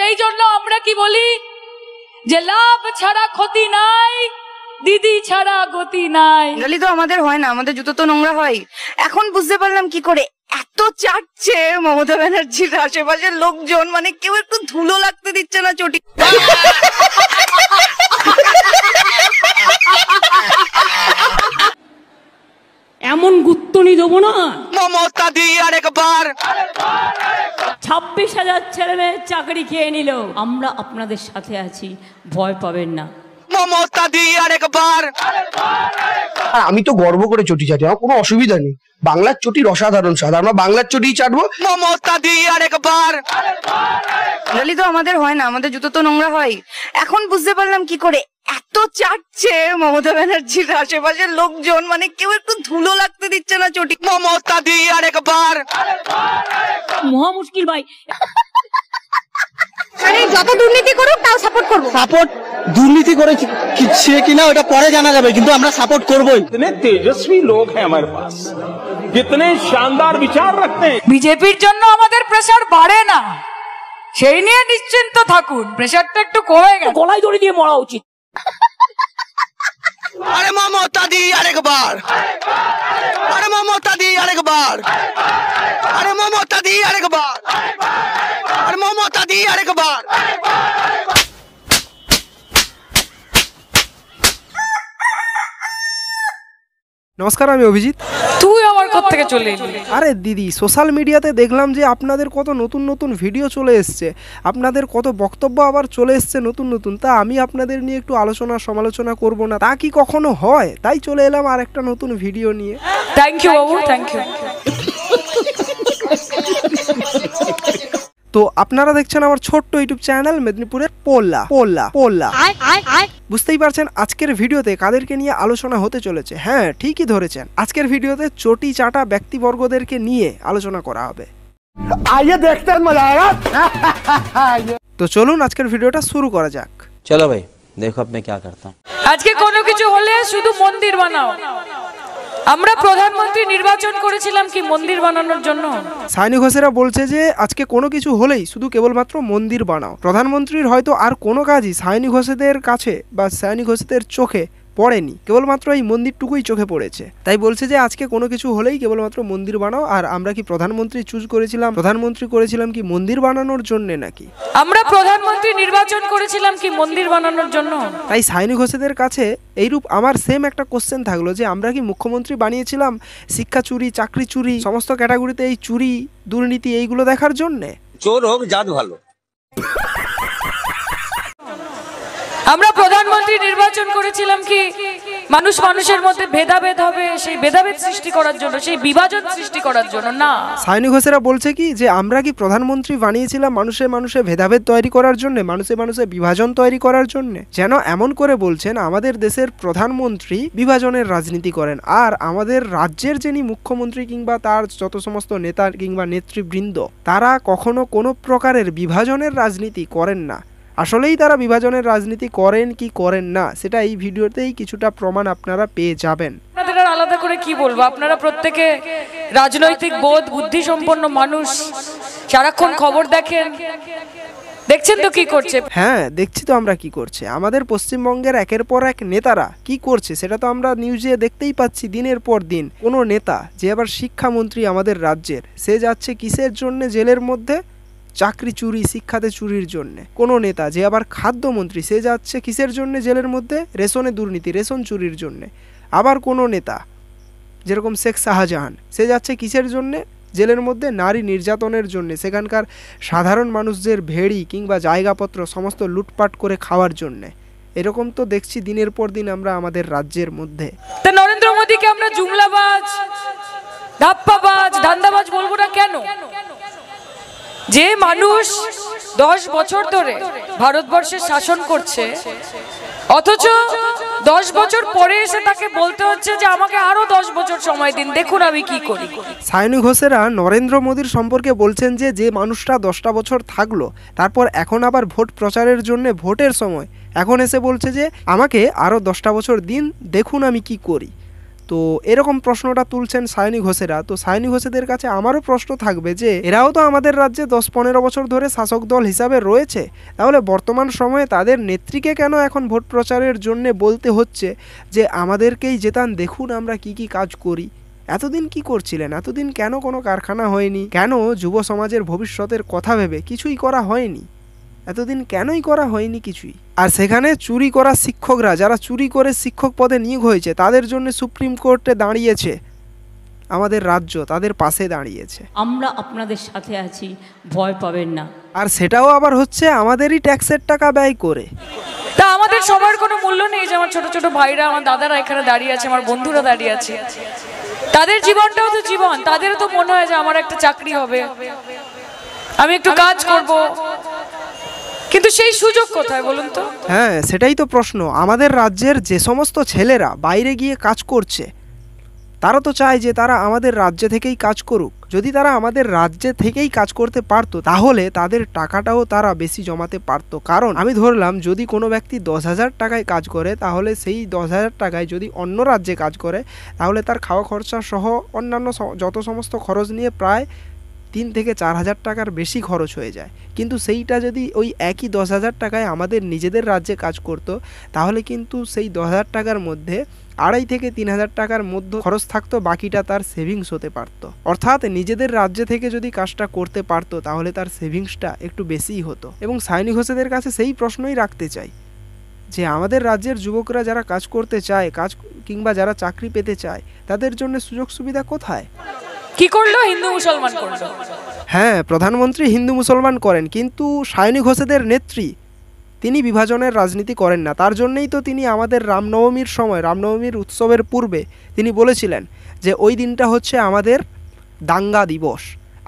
সেই জন্য আমরা কি বলি যে লাভ ছাড়া ক্ষতি নাই, দিদি ছাড়া গতি নাই। গালি তো আমাদের হয় না, আমাদের জুতো তো নোংরা হয়। এখন বুঝতে পারলাম কি করে এত চাটছে মমতা ব্যানার্জির আশেপাশের লোকজন, মানে কেউ একটু ধুলো লাগতে দিচ্ছে না চটি। এমন গুত্তনি দেবো না মমতা দি আরেকবার 26,000 ছেলে মেয়ে চাকরি খেয়ে নিল, আমরা আপনাদের সাথে আছি, ভয় পাবেন না। মমতা দি আরেকবার। আর আমি তো গর্ব করে চটি চাটি, আমার কোনো অসুবিধা নেই। বাংলার চটির অসাধারণ স্বাদ, আমরা বাংলার চটি চাটবো। মমতা দি আরেকবার। গালি তো আমাদের হয় না, আমাদের জুতো তো নোংরা হয়। এখন বুঝতে পারলাম কি করে এত চাটছে মমতা ব্যানার্জির আশেপাশের লোকজন, মানে কেউ একটু ধুলো লাগতে দিচ্ছে না চটি। মমতা দি আরেকবার। মহা মুশকিল ভাই। আরে যত দুর্নীতি করুক তাও সাপোর্ট করবো। সাপোর্ট দুর্নীতি করে সে কিনা ওটা পরে জানা যাবে, কিন্তু আমরা সাপোর্ট করবোই। इतने तेजस्वी लोग हैं हमारे पास, कितने शानदार विचार रखते हैं। বিজেপির জন্য আমাদের প্রেসার বাড়ে না, সেই নিয়ে নিশ্চিন্ত থাকুন, প্রেসারটা একটু কমে গেছে। গলায় দড়ি দিয়ে মরা উচিত। আরে মমতা দি আরেকবার। আরে মমতা দি আরেকবার। আরে মমতা দি আরেকবার। আরে মমতা দি আরেকবার। নমস্কার, আমি অভিজিৎ। তুই আমার কোথা থেকে চলে এলি? আরে দিদি, সোশ্যাল মিডিয়াতে দেখলাম যে আপনাদের কত নতুন নতুন ভিডিও চলে এসছে, আপনাদের কত বক্তব্য আবার চলে এসছে নতুন নতুন। তা আমি আপনাদের নিয়ে একটু আলোচনা সমালোচনা করব না, তা কি কখনো হয়? তাই চলে এলাম আর একটা নতুন ভিডিও নিয়ে। Thank you Babu, thank you. তো আপনারা দেখছেন আমার ছোট্ট ইউটিউব চ্যানেল মেদিনীপুরের পোল্লা পোল্লা পোল্লা। বুঝতেই পারছেন আজকের ভিডিওতে কাদেরকে নিয়ে আলোচনা হতে চলেছে। হ্যাঁ, ঠিকই ধরেছেন, আজকের ভিডিওতে চটি চাটা ব্যক্তিবর্গদেরকে নিয়ে আলোচনা করা হবে। তো চলুন আজকের ভিডিওটা শুরু করা যাক। চলো ভাই, দেখো আপনি কি করতে। আজকে কোনো কিছু হলে শুধু মন্দির বানাও। আমরা প্রধানমন্ত্রী নির্বাচন করেছিলাম কি মন্দির বানানোর জন্য? সায়নী ঘোষেরা বলছে যে আজকে কোনো কিছু হলেই শুধু কেবলমাত্র মন্দির বানাও। প্রধানমন্ত্রীর হয়তো আর কোনো কাজই সায়নী ঘোষেদের কাছে বা সায়নী ঘোষেদের চোখে পড়েনি, কেবলমাত্র এই মন্দিরটুকুই চোখে পড়েছে। তাই বলছে যে আজকে কোনো কিছু হলেই কেবলমাত্র মন্দির বানাও। আর আমরা কি প্রধানমন্ত্রী চুজ করেছিলাম, প্রধানমন্ত্রী করেছিলাম কি মন্দির বানানোর জন্য নাকি? আমরা প্রধানমন্ত্রী নির্বাচন করেছিলাম কি মন্দির বানানোর জন্য? তাই সায়নী ঘোষেদের কাছে এইরূপ আমার সেম একটা কোশ্চেন থাকলো যে আমরা কি মুখ্যমন্ত্রী বানিয়েছিলাম শিক্ষা চুরি, চাকরি চুরি, সমস্ত ক্যাটাগরিতে এই চুরি দুর্নীতি এইগুলো দেখার জন্যে? চোর হোক জাত ভালো। আমরা প্রধানমন্ত্রী নির্বাচন করেছিলাম কি মানুষ মানুষের মধ্যে ভেদাভেদ হবে সেই ভেদাভেদ সৃষ্টি করার জন্য, সেই বিভাজন সৃষ্টি করার জন্য? না। সায়নী ঘোষেরা বলছে কি যে আমরা কি প্রধানমন্ত্রী বানিয়েছিলাম মানুষে মানুষে ভেদাভেদ তৈরি করার জন্য, মানুষে মানুষে বিভাজন তৈরি করার জন্য। যেন এমন করে বলছেন আমাদের দেশের প্রধানমন্ত্রী বিভাজনের রাজনীতি করেন, আর আমাদের রাজ্যের যিনি মুখ্যমন্ত্রী কিংবা তার যত সমস্ত নেতা কিংবা নেতৃবৃন্দ তারা কখনো কোনো প্রকারের বিভাজনের রাজনীতি করেন না। আসলেই তারা বিভাজনের রাজনীতি করেন কি করেন না সেটা এই ভিডিওতেই কিছুটা প্রমাণ আপনারা পেয়ে যাবেন। আপনাদের আর আলাদা করে কি বলবো, আপনারা প্রত্যেকে রাজনৈতিক বোধ বুদ্ধি সম্পন্ন মানুষ, সারাক্ষণ খবর দেখেন, দেখছেন তো কি করছে। হ্যাঁ, দেখছি তো আমরা কি করছে। আমাদের পশ্চিমবঙ্গের একের পর এক নেতারা কি করছে সেটা তো আমরা নিউজে দেখতেই পাচ্ছি দিনের পর দিন। কোনো নেতা যে আবার শিক্ষামন্ত্রী আমাদের রাজ্যের, সে যাচ্ছে কিসের জন্য জেলের মধ্যে? চাকরি চুরি, শিক্ষাতে চুরির জন্য। কোনো নেতা যে আবার খাদ্যমন্ত্রী, সে যাচ্ছে কিসের জন্য জেলের মধ্যে? রেশনে দুর্নীতি, রেশন চুরির জন্য। আবার কোনো নেতা যেরকম শেখ শাহজাহান, সে যাচ্ছে কিসের জন্যে জেলের মধ্যে? নারী নির্যাতনের জন্য, সেখানকার সাধারণ মানুষদের ভেড়ি কিংবা জায়গাপত্র সমস্ত লুটপাট করে খাওয়ার জন্য। এরকম তো দেখছি দিনের পর দিন আমরা আমাদের রাজ্যের মধ্যে। তা নরেন্দ্র মোদীকে আমরা জুমলাবাজ, ধাপ্পাবাজ, ধান্দাবাজ বলবো না কেন? যে মানুষ 10 বছর ধরে ভারতবর্ষে শাসন করছে, অথচ 10 বছর পরে এসে তাকে বলতে হচ্ছে যে আমাকে আরো 10 বছর সময় দিন, দেখুন আমি কি করি। সায়নী ঘোষেরা নরেন্দ্র মোদীর সম্পর্কে বলছেন যে যে মানুষটা 10টা বছর থাকলো, তারপর এখন আবার ভোট প্রচারের জন্য ভোটের সময় এখন এসে বলছে যে আমাকে আরো 10টা বছর দিন, দেখুন আমি কি করি। তো এরকম প্রশ্নটা তুলছেন সায়নী ঘোষেরা। তো সায়নী ঘোষেদের কাছে আমারও প্রশ্ন থাকবে যে এরাও তো আমাদের রাজ্যে 10-15 বছর ধরে শাসক দল হিসাবে রয়েছে, তাহলে বর্তমান সময়ে তাদের নেত্রীকে কেন এখন ভোট প্রচারের জন্য বলতে হচ্ছে যে আমাদেরকেই জেতান, দেখুন আমরা কি কি কাজ করি? এতদিন কি করছিলেন? এতদিন কেন কোনো কারখানা হয়নি? কেন যুব সমাজের ভবিষ্যতের কথা ভেবে কিছুই করা হয়নি? এতদিন কেনই করা হয়নি কিছুই? আর সেখানে চুরি করা শিক্ষকরা, যারা চুরি করে শিক্ষক পদে নিয়োগ হয়েছে, তাদের জন্য সুপ্রিম কোর্টে দাঁড়িয়েছে আমাদের রাজ্য, তাদের পাশে দাঁড়িয়েছে। আমরা আপনাদের সাথে আছি, ভয় পাবেন না। আর সেটাও আবার হচ্ছে আমাদেরই ট্যাক্সের টাকা ব্যয় করে। তা আমাদের সবার কোনো মূল্য নেই যে আমার ছোট ছোট ভাইরা, আমার দাদারা এখানে দাঁড়িয়ে আছে, আমার বন্ধুরা দাঁড়িয়ে আছে, তাদের জীবনটাও তো জীবন। তাদেরও তো মনে হয় যে আমার একটা চাকরি হবে, আমি একটু কাজ করব, কিন্তু সেই সুযোগ কোথায় বলুন তো? হ্যাঁ, সেটাই তো প্রশ্ন। আমাদের রাজ্যের যে সমস্ত ছেলেরা বাইরে গিয়ে কাজ করছে, তারা তো চায় যে তারা আমাদের রাজ্য থেকেই কাজ করুক। যদি তারা আমাদের রাজ্যে থেকেই কাজ করতে পারতো, তাহলে তাদের টাকাটাও তারা বেশি জমাতে পারতো। কারণ আমি ধরলাম, যদি কোনো ব্যক্তি 10,000 টাকায় কাজ করে, তাহলে সেই 10,000 টাকায় যদি অন্য রাজ্যে কাজ করে, তাহলে তার খাওয়া খরচা সহ অন্যান্য যত সমস্ত খরচ নিয়ে প্রায় 3 থেকে 4,000 টাকার বেশি খরচ হয়ে যায়। কিন্তু সেইটা যদি ওই একই 10,000 টাকায় আমাদের নিজেদের রাজ্যে কাজ করতো, তাহলে কিন্তু সেই 10,000 টাকার মধ্যে 2,500 থেকে 3,000 টাকার মধ্যে খরচ থাকতো, বাকিটা তার সেভিংস হতে পারত। অর্থাৎ নিজেদের রাজ্য থেকে যদি কাজটা করতে পারতো, তাহলে তার সেভিংসটা একটু বেশিই হতো। এবং সায়নী ঘোষেদের কাছে সেই প্রশ্নই রাখতে চাই যে আমাদের রাজ্যের যুবকরা যারা কাজ করতে চায়, কাজ কিংবা যারা চাকরি পেতে চায়, তাদের জন্য সুযোগ সুবিধা কোথায়? কি করলো? হিন্দু মুসলমান করলো। হ্যাঁ, প্রধানমন্ত্রী হিন্দু মুসলমান করেন, কিন্তু সায়নী ঘোষেদের নেত্রী তিনি বিভাজনের রাজনীতি করেন না। তার জন্যই তো তিনি আমাদের রামনবমীর সময়, রামনবমীর উৎসবের পূর্বে তিনি বলেছিলেন যে ওই দিনটা হচ্ছে আমাদের দাঙ্গা দিবস।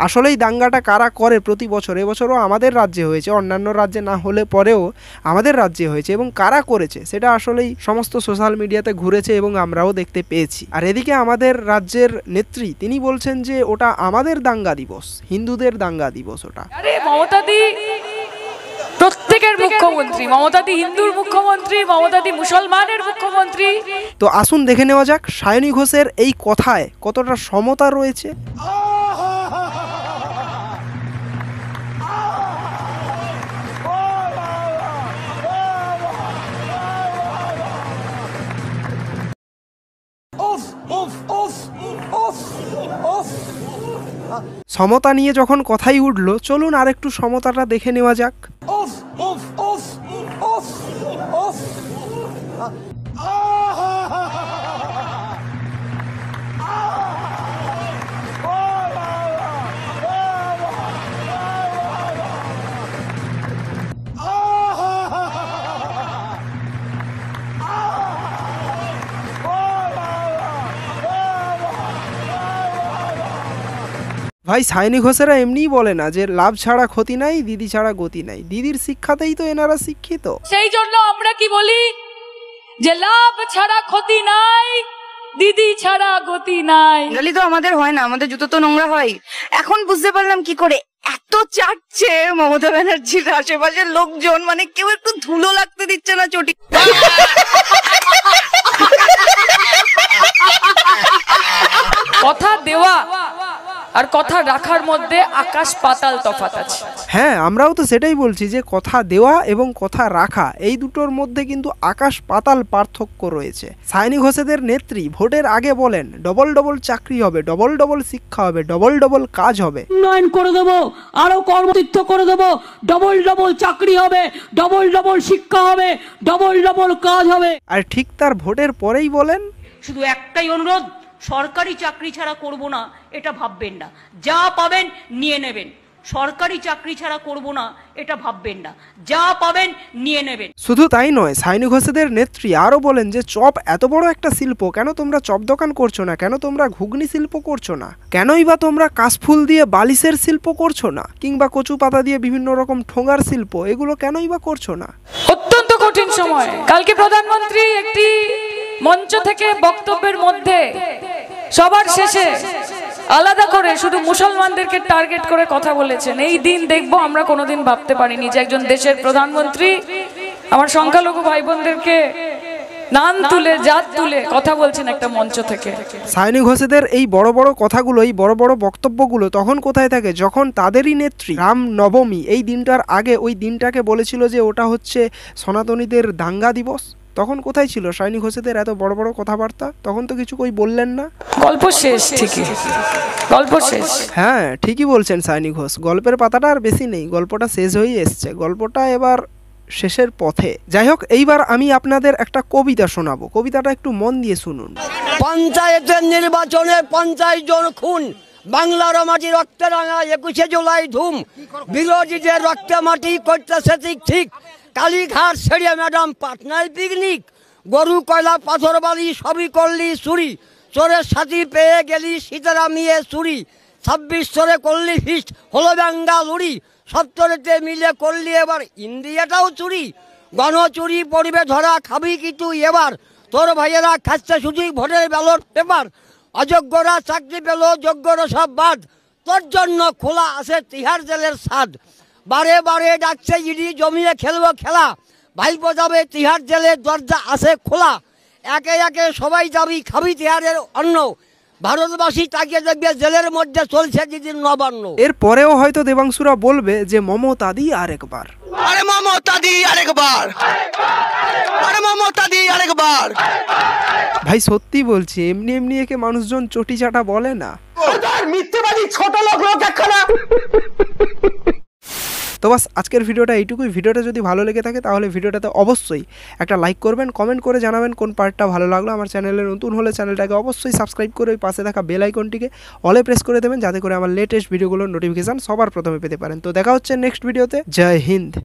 আসলেই দাঙ্গাটা কারা করে প্রতি বছর? এবছরও আমাদের রাজ্যে হয়েছে, অন্যান্য রাজ্যে না হলে পরেও আমাদের রাজ্যে হয়েছে। এবং কারা করেছে সেটা আসলেই সমস্ত সোশ্যাল মিডিয়াতে ঘুরেছে এবং আমরাও দেখতে পেয়েছি। আর এদিকে আমাদের রাজ্যের নেত্রী তিনি বলছেন যে ওটা আমাদের দাঙ্গা দিবস, হিন্দুদের দাঙ্গা দিবস ওটা। আরে মমতাদি প্রত্যেকের মুখ্যমন্ত্রী, মমতাদি হিন্দুর মুখ্যমন্ত্রী, মমতাদি মুসলমানের মুখ্যমন্ত্রী। তো আসুন দেখে নেওয়া যাক সায়নী ঘোষের এই কথায় কতটা সমতা রয়েছে। সমতা নিয়ে যখন কথাই উঠলো, চলুন আর একটু সমতাটা দেখে নেওয়া যাক। ভাই, সায়নী ঘোষেরা এমনিই বলে না যে লাভ ছাড়া ক্ষতি নাই, দিদি ছাড়া গতি নাই। দিদির শিক্ষাতেই তো এনারা শিক্ষিত। সেই জন্য আমরা কি বলি যে লাভ ছাড়া ক্ষতি নাই, দিদি ছাড়া গতি নাই। জেনারেলি তো আমাদের হয় না, আমাদের জুতো তো নোংরা হয়। এখন বুঝতে পারলাম কি করে এত চাটছে মমতা ব্যানার্জির আশেপাশের লোকজন, মানে কেউ একটু ধুলো লাগতে দিচ্ছে না চটি। কথা দেওয়া আর কথা রাখার মধ্যে আকাশ পাতাল তফাৎ আছে। হ্যাঁ, আমরাও তো সেটাই বলছি যে কথা দেওয়া এবং কথা রাখা, এই দুটোর মধ্যে কিন্তু আকাশ পাতাল পার্থক্য রয়েছে। সায়নী ঘোষেদের নেত্রী ভোটের আগে বলেন ডবল ডবল চাকরি হবে, ডবল ডবল শিক্ষা হবে, ডবল ডবল কাজ হবে, উন্নয়ন করে দেবো, আরো কর্মতীর্থ করে দেবো, ডবল ডবল চাকরি হবে, ডবল ডবল শিক্ষা হবে, ডবল ডবল কাজ হবে। আর ঠিক তার ভোটের পরেই বলেন শুধু একটাই অনুরোধ, সরকারি চাকরি ছাড়া করব না এটা ভাববেন না, যা পাবেন নিয়ে নেবেন। সরকারি চাকরি ছাড়া করব না এটা ভাববেন না, যা পাবেন নিয়ে নেবেন। শুধু তাই নয়, সায়নী ঘোষেদের নেত্রী আরো বলেন যে চপ এত বড় একটা শিল্প, কেন তোমরা চপ দোকান করছো না, কেন তোমরা ঘুগনি শিল্প করছো না, কেনই বা তোমরা কাশফুল দিয়ে বালিশের শিল্প করছো না, কিংবা কচু পাতা দিয়ে বিভিন্ন রকম ঠোঙার শিল্প, এগুলো কেনই বা করছো না। অত্যন্ত কঠিন সময়। কালকে প্রধানমন্ত্রী একটি মঞ্চ থেকে বক্তব্যের মধ্যে সবার শেষে আলাদা করে শুধু মুসলমানদেরকে টার্গেট করে কথা বলেছেন। এই দিন দেখবো আমরা কোনোদিন ভাবতে পারিনি যে একজন দেশের প্রধানমন্ত্রী আমার সংখ্যালঘু ভাই বোনদেরকে নাম তুলে জাত তুলে কথা বলছেন একটা মঞ্চ থেকে। সায়নী ঘোষেদের এই বড় বড় কথাগুলো, এই বড় বড় বক্তব্যগুলো তখন কোথায় থাকে, যখন তাদেরই নেত্রী রাম নবমী এই দিনটার আগে ওই দিনটাকে বলেছিল যে ওটা হচ্ছে সনাতনীদের দাঙ্গা দিবস, তখন কোথায় ছিল সায়নী ঘোষেদের এত বড় বড় কথাবার্তা? তখন তো কিছু কই বললেন না। গল্প শেষ, ঠিকই গল্প শেষ। হ্যাঁ ঠিকই বলছেন সায়নী ঘোষ, গল্পের পাতাটা আর বেশি নেই, গল্পটা শেষ হয়ে এসছে, গল্পটা এবার শেষের পথে। যাই হোক, এইবার আমি আপনাদের একটা কবিতা শোনাবো, কবিতাটা একটু মন দিয়ে শুনুন। পঞ্চায়েতের নির্বাচনে 50 জন খুন, বাংলার মাটি রক্তে রাঙা 21শে জুলাই ধুম, বিরোধীদের রক্তে মাটি করতেছে ঠিক, কালীঘাট ছেড়ে ম্যাডাম পাটনায় পিকনিক, গরু কয়লা পাথর বালি সবই করলি চুরি, চোরের সাথী পেয়ে গেলি সীতারা মিয়ে চুরি, 26 চোরে করলি ফিস্ট হলো বেঙ্গালুরি, 70তে মিলে করলি এবার ইন্ডিয়াটাও চুরি, গণচুরি পড়বে ধরা খাবি কিন্তু এবার, তোর ভাইয়েরা খাচ্ছে শুধু ভোটের ব্যালট পেপার, অযোগ্যরা চাকরি পেল যোগ্যরা সব বাদ, তোর জন্য খোলা আছে তিহার জেলের ছাদ, বারে বারে ডাকছে ইডি জমিয়ে খেলবো খেলা, ভাইপো যাবে তিহার জেলের দরজা আছে খোলা, একে একে সবাই যাবি খাবি তিহারের অন্ন, ভারতবাসী তাকিয়ে দেখবে জেলের মধ্যে চলছে দিদির নবান্ন। এর পরেও হয়তো দেবাংশুরা বলবে যে মমতা দি আরেকবার, আরে মমতা দি আরেকবার, আরে মমতা দি আরেকবার। ভাই সত্যি বলছি, এমনি এমনি একে মানুষজন চটি চাটা বলে না। মিথ্যেবাদী ছোট লোক লোক একখানা। তো বাস আজকের ভিডিওটা এইটুকুই। ভিডিওটা যদি ভালো লেগে থাকে তাহলে ভিডিওটাতে অবশ্যই একটা লাইক করবেন, কমেন্ট করে জানাবেন কোন পার্টটা ভালো লাগলো। আমার চ্যানেলে নতুন হলে চ্যানেলটাকে অবশ্যই সাবস্ক্রাইব করে ওই পাশে থাকা বেল আইকনটিকে অলে প্রেস করে দেবেন, যাতে করে আমার লেটেস্ট ভিডিওগুলোর নোটিফিকেশান সবার প্রথমে পেতে পারেন। তো দেখা হচ্ছে নেক্সট ভিডিওতে। জয় হিন্দ।